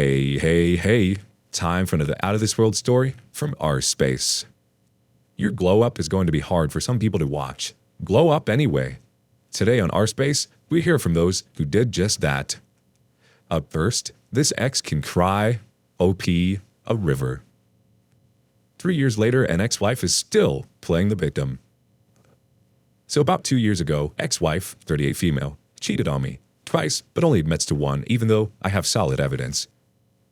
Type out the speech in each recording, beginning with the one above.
Hey. Time for another Out of This World story from our space. Your glow up is going to be hard for some people to watch. Glow up anyway. Today on our space, we hear from those who did just that. Up first, this ex can cry, OP, a river. 3 years later, an ex-wife is still playing the victim. So about 2 years ago, ex-wife, 38 female, cheated on me. Twice, but only admits to one, even though I have solid evidence.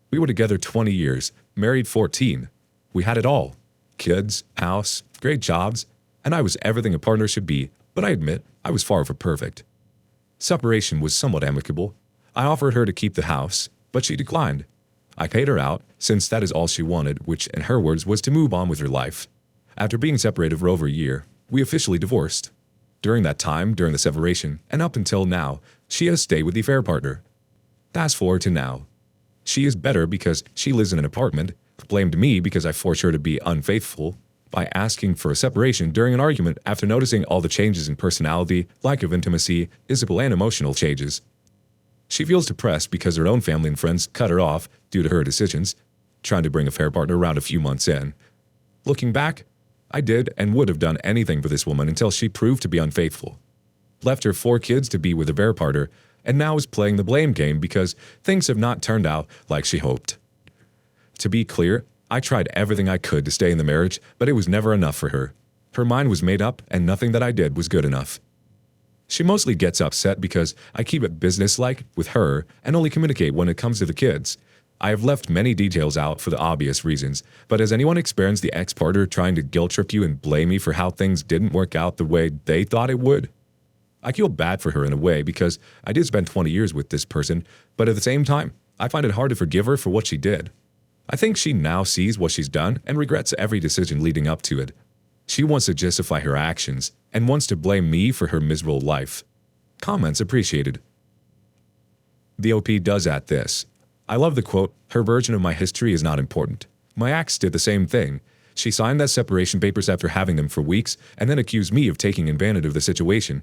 We were together 20 years, married 14. We had it all. Kids, house, great jobs, and I was everything a partner should be, but I admit I was far from perfect. Separation was somewhat amicable. I offered her to keep the house, but she declined. I paid her out, since that is all she wanted, which, in her words, was to move on with her life. After being separated for over a year, we officially divorced. During that time, during the separation, and up until now, she has stayed with the affair partner. Fast forward to now. She is better because she lives in an apartment, blamed me because I forced her to be unfaithful by asking for a separation during an argument after noticing all the changes in personality, lack of intimacy, physical and emotional changes. She feels depressed because her own family and friends cut her off due to her decisions, trying to bring a affair partner around a few months in. Looking back, I did and would have done anything for this woman until she proved to be unfaithful. Left her 4 kids to be with a affair partner, and now is playing the blame game because things have not turned out like she hoped. To be clear, I tried everything I could to stay in the marriage, but it was never enough for her. Her mind was made up, and nothing that I did was good enough. She mostly gets upset because I keep it businesslike with her and only communicate when it comes to the kids. I have left many details out for the obvious reasons, but has anyone experienced the ex-partner trying to guilt trip you and blame me for how things didn't work out the way they thought it would? I feel bad for her in a way because I did spend 20 years with this person, but at the same time, I find it hard to forgive her for what she did. I think she now sees what she's done and regrets every decision leading up to it. She wants to justify her actions and wants to blame me for her miserable life. Comments appreciated. The OP does at this. I love the quote, "Her version of my history is not important. My ex did the same thing. She signed that separation papers after having them for weeks and then accused me of taking advantage of the situation.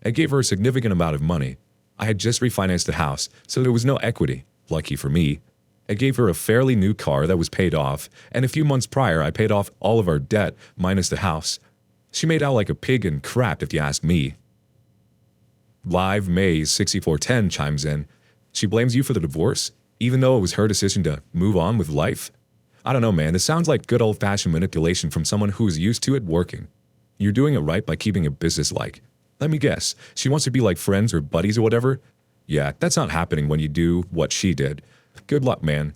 I gave her a significant amount of money. I had just refinanced the house, so there was no equity. Lucky for me. I gave her a fairly new car that was paid off, and a few months prior I paid off all of our debt minus the house. She made out like a pig in crap if you ask me." Live May 6410 chimes in. She blames you for the divorce, even though it was her decision to move on with life? I don't know, man. This sounds like good old-fashioned manipulation from someone who is used to it working. You're doing it right by keeping it business-like. Let me guess. She wants to be like friends or buddies or whatever? Yeah, that's not happening when you do what she did. Good luck, man.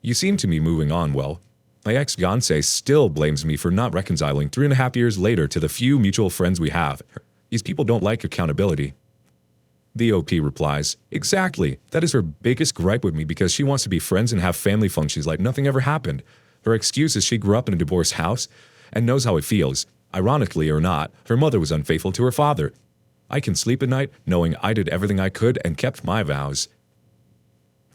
You seem to be moving on well. My ex-fiancé still blames me for not reconciling 3.5 years later to the few mutual friends we have. These people don't like accountability. The OP replies, "Exactly. That is her biggest gripe with me because she wants to be friends and have family functions like nothing ever happened. Her excuse is she grew up in a divorced house and knows how it feels. Ironically or not, her mother was unfaithful to her father. I can sleep at night knowing I did everything I could and kept my vows."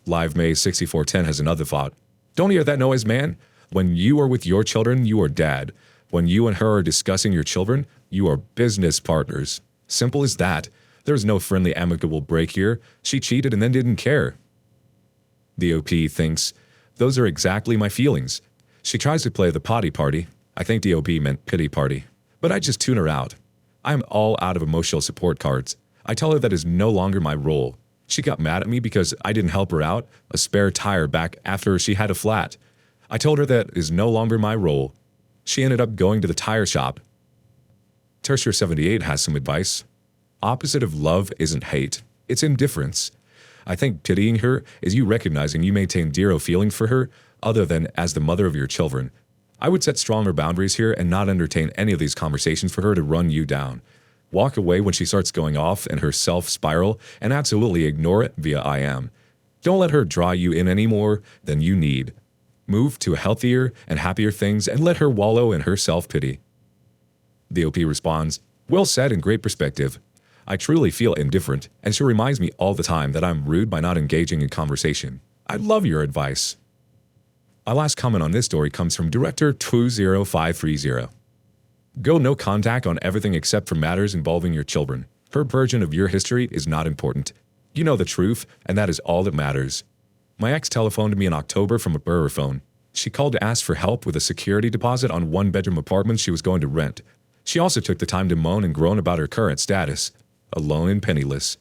Live May 6410 has another thought. "Don't hear that noise, man. When you are with your children, you are dad. When you and her are discussing your children, you are business partners. Simple as that. There's no friendly, amicable break here. She cheated and then didn't care." The OP thinks, "Those are exactly my feelings. She tries to play the potty party." I think the OP meant pity party. But I just tune her out. I'm all out of emotional support cards. I tell her that is no longer my role. She got mad at me because I didn't help her out, a spare tire back after she had a flat. I told her that is no longer my role. She ended up going to the tire shop. Tertiary78 has some advice. Opposite of love isn't hate, it's indifference. I think pitying her is you recognizing you maintain zero feeling for her other than as the mother of your children. I would set stronger boundaries here and not entertain any of these conversations for her to run you down. Walk away when she starts going off in her self-spiral and absolutely ignore it via I am. Don't let her draw you in any more than you need. Move to healthier and happier things and let her wallow in her self-pity. The OP responds, "Well said and great perspective. I truly feel indifferent, and she reminds me all the time that I'm rude by not engaging in conversation. I love your advice." Our last comment on this story comes from Director 20530. "Go no contact on everything except for matters involving your children. Her version of your history is not important. You know the truth, and that is all that matters. My ex telephoned me in October from a burner phone. She called to ask for help with a security deposit on one-bedroom apartment she was going to rent. She also took the time to moan and groan about her current status, alone and penniless.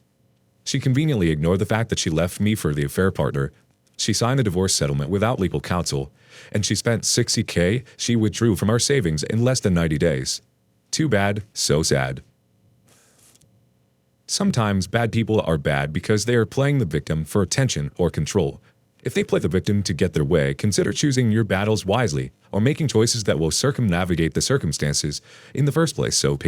She conveniently ignored the fact that she left me for the affair partner. She signed the divorce settlement without legal counsel, and she spent $60K she withdrew from our savings in less than 90 days. Too bad, so sad. Sometimes bad people are bad because they are playing the victim for attention or control. If they play the victim to get their way, consider choosing your battles wisely or making choices that will circumnavigate the circumstances in the first place, OP.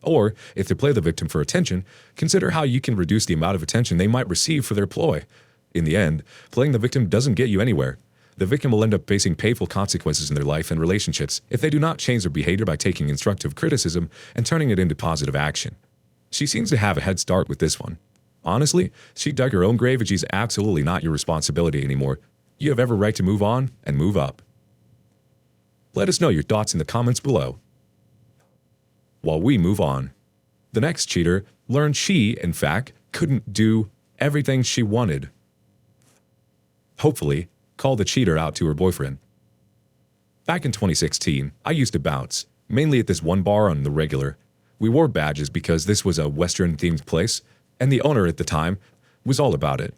Or, if they play the victim for attention, consider how you can reduce the amount of attention they might receive for their ploy. In the end, playing the victim doesn't get you anywhere. The victim will end up facing painful consequences in their life and relationships if they do not change their behavior by taking constructive criticism and turning it into positive action. She seems to have a head start with this one. Honestly, she dug her own grave and she's absolutely not your responsibility anymore. You have every right to move on and move up. Let us know your thoughts in the comments below. While we move on, the next cheater learned she, in fact, couldn't do everything she wanted. Hopefully, call the cheater out to her boyfriend. Back in 2016, I used to bounce, mainly at this one bar on the regular. We wore badges because this was a Western-themed place, and the owner at the time was all about it.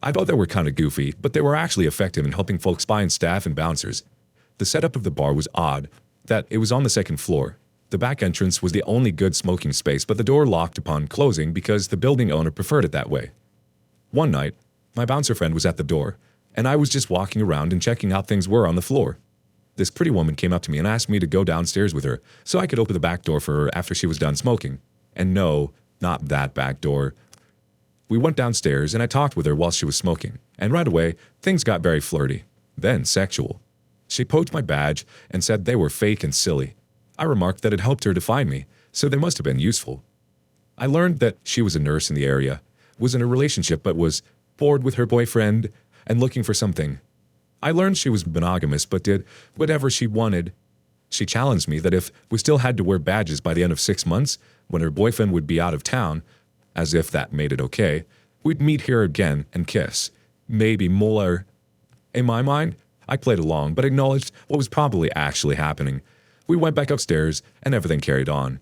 I thought they were kind of goofy, but they were actually effective in helping folks find staff and bouncers. The setup of the bar was odd, that it was on the second floor. The back entrance was the only good smoking space, but the door locked upon closing because the building owner preferred it that way. One night, my bouncer friend was at the door, and I was just walking around and checking how things were on the floor. This pretty woman came up to me and asked me to go downstairs with her so I could open the back door for her after she was done smoking. And no, not that back door. We went downstairs and I talked with her while she was smoking, and right away, things got very flirty, then sexual. She poked my badge and said they were fake and silly. I remarked that it helped her to find me, so they must have been useful. I learned that she was a nurse in the area, was in a relationship but was bored with her boyfriend and looking for something. I learned she was monogamous but did whatever she wanted. She challenged me that if we still had to wear badges by the end of 6 months, when her boyfriend would be out of town, as if that made it okay, we'd meet here again and kiss. Maybe more. In my mind, I played along but acknowledged what was probably actually happening. We went back upstairs and everything carried on.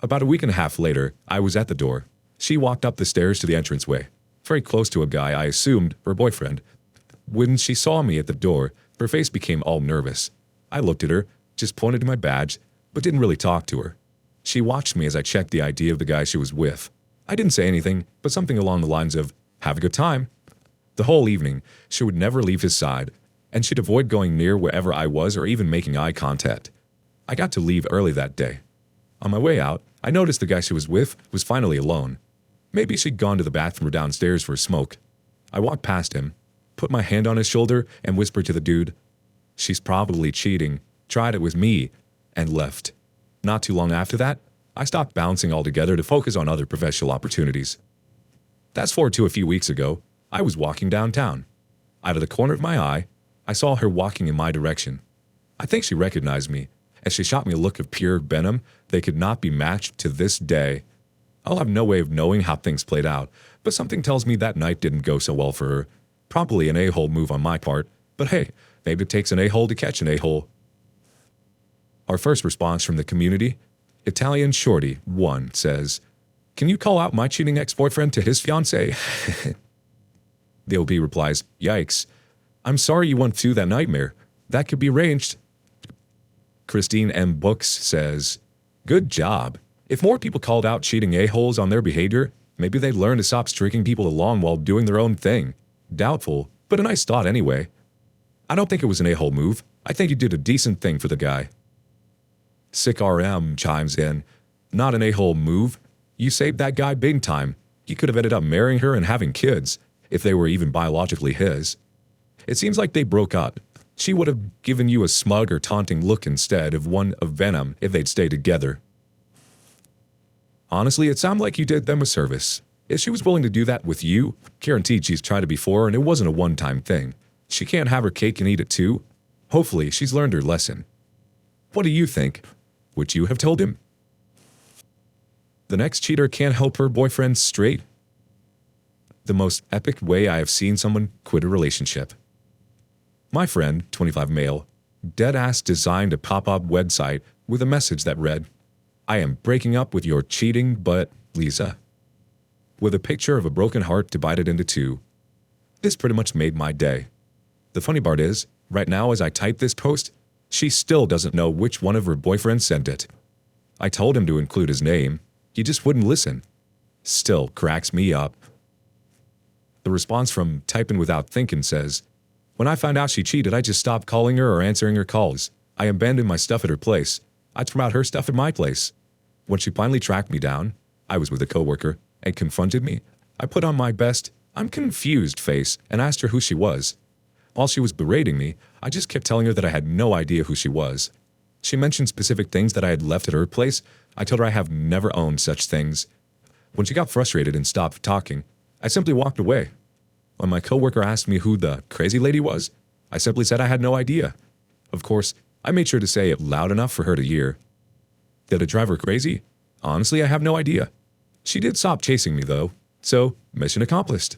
About a week and a half later, I was at the door. She walked up the stairs to the entranceway, very close to a guy I assumed her boyfriend. When she saw me at the door, her face became all nervous. I looked at her, just pointed to my badge, but didn't really talk to her. She watched me as I checked the ID of the guy she was with. I didn't say anything, but something along the lines of, "Have a good time." The whole evening, she would never leave his side, and she'd avoid going near wherever I was or even making eye contact. I got to leave early that day. On my way out, I noticed the guy she was with was finally alone. Maybe she'd gone to the bathroom or downstairs for a smoke. I walked past him, put my hand on his shoulder, and whispered to the dude, "She's probably cheating, tried it with me," and left. Not too long after that, I stopped bouncing altogether to focus on other professional opportunities. Fast forward to a few weeks ago, I was walking downtown. Out of the corner of my eye, I saw her walking in my direction. I think she recognized me, as she shot me a look of pure venom that could not be matched to this day. I'll have no way of knowing how things played out, but something tells me that night didn't go so well for her. Probably an a-hole move on my part, but hey, maybe it takes an a-hole to catch an a-hole. Our first response from the community, Italian Shorty 1 says, "Can you call out my cheating ex-boyfriend to his fiancée?" The OP replies, "Yikes. I'm sorry you went through that nightmare. That could be arranged." Christine M. Books says, "Good job. If more people called out cheating a-holes on their behavior, maybe they'd learn to stop stringing people along while doing their own thing. Doubtful, but a nice thought anyway. I don't think it was an a-hole move. I think you did a decent thing for the guy." Sick RM chimes in, "Not an a-hole move. You saved that guy big time. He could have ended up marrying her and having kids, if they were even biologically his. It seems like they broke up. She would have given you a smug or taunting look instead of one of venom if they'd stayed together. Honestly, it sounded like you did them a service. If she was willing to do that with you, guaranteed she's tried it before and it wasn't a one-time thing. She can't have her cake and eat it too. Hopefully, she's learned her lesson. What do you think? Would you have told him?" The next cheater can't help her boyfriend straight. The most epic way I have seen someone quit a relationship. My friend, 25 male, deadass designed a pop-up website with a message that read, "I am breaking up with your cheating but Lisa," with a picture of a broken heart divided into two. This pretty much made my day. The funny part is, right now as I type this post, she still doesn't know which one of her boyfriends sent it. I told him to include his name. He just wouldn't listen. Still cracks me up. The response from Typing Without Thinking says, "When I found out she cheated, I just stopped calling her or answering her calls. I abandoned my stuff at her place. I threw out her stuff at my place. When she finally tracked me down, I was with a coworker, and confronted me. I put on my best, I'm confused face and asked her who she was. While she was berating me, I just kept telling her that I had no idea who she was. She mentioned specific things that I had left at her place. I told her I have never owned such things. When she got frustrated and stopped talking, I simply walked away. When my coworker asked me who the crazy lady was, I simply said I had no idea. Of course, I made sure to say it loud enough for her to hear. Did it drive her crazy? Honestly, I have no idea. She did stop chasing me though, so mission accomplished."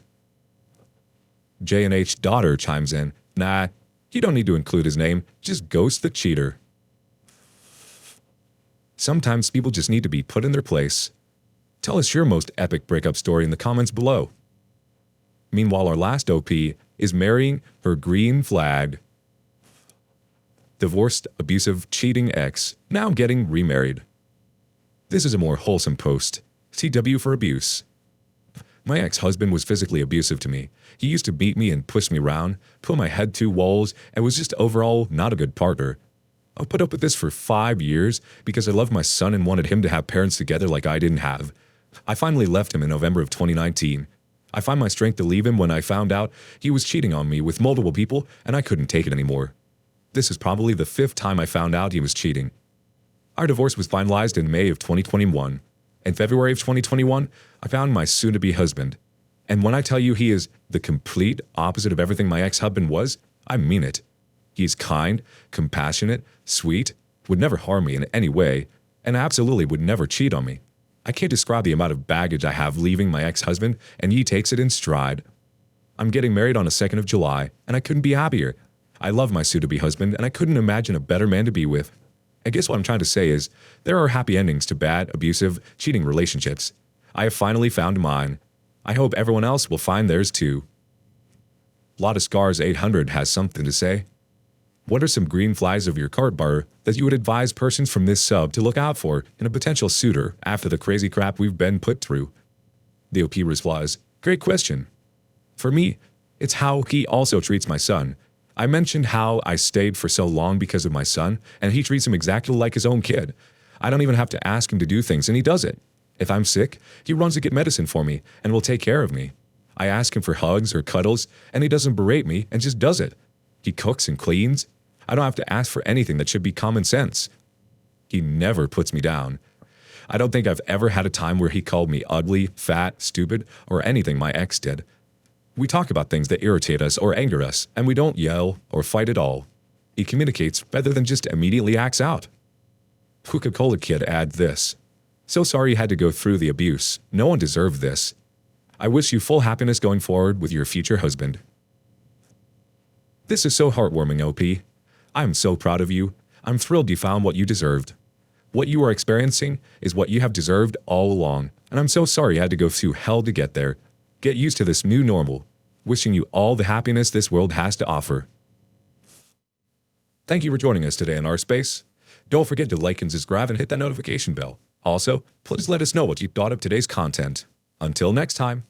J&H daughter chimes in, "Nah, you don't need to include his name, just ghost the cheater." Sometimes people just need to be put in their place. Tell us your most epic breakup story in the comments below. Meanwhile, our last OP is marrying her green flag. Divorced, abusive, cheating ex, now getting remarried. This is a more wholesome post. TW for abuse. My ex-husband was physically abusive to me. He used to beat me and push me around, put my head through walls, and was just overall not a good partner. I put up with this for 5 years because I loved my son and wanted him to have parents together like I didn't have. I finally left him in November of 2019. I find my strength to leave him when I found out he was cheating on me with multiple people and I couldn't take it anymore. This is probably the 5th time I found out he was cheating. Our divorce was finalized in May of 2021. In February of 2021, I found my soon-to-be husband. And when I tell you he is the complete opposite of everything my ex-husband was, I mean it. He's kind, compassionate, sweet, would never harm me in any way, and absolutely would never cheat on me. I can't describe the amount of baggage I have leaving my ex-husband, and he takes it in stride. I'm getting married on the 2nd of July, and I couldn't be happier. I love my soon-to-be husband, and I couldn't imagine a better man to be with. I guess what I'm trying to say is, there are happy endings to bad, abusive, cheating relationships. I have finally found mine. I hope everyone else will find theirs too. Lot of Scars 800 has something to say. What are some green flags of your cart bar that you would advise persons from this sub to look out for in a potential suitor after the crazy crap we've been put through? The OP replies, "Great question. For me, it's how he also treats my son. I mentioned how I stayed for so long because of my son, and he treats him exactly like his own kid. I don't even have to ask him to do things, and he does it. If I'm sick, he runs to get medicine for me and will take care of me. I ask him for hugs or cuddles, and he doesn't berate me and just does it. He cooks and cleans. I don't have to ask for anything that should be common sense. He never puts me down. I don't think I've ever had a time where he called me ugly, fat, stupid, or anything my ex did. We talk about things that irritate us or anger us, and we don't yell or fight at all. He communicates rather than just immediately acts out." Coca-Cola Kid add this. "So sorry you had to go through the abuse. No one deserved this. I wish you full happiness going forward with your future husband." This is so heartwarming, OP. I'm so proud of you. I'm thrilled you found what you deserved. What you are experiencing is what you have deserved all along, and I'm so sorry you had to go through hell to get there. Get used to this new normal. Wishing you all the happiness this world has to offer. Thank you for joining us today in our space. Don't forget to like and subscribe and hit that notification bell. Also, please let us know what you thought of today's content. Until next time.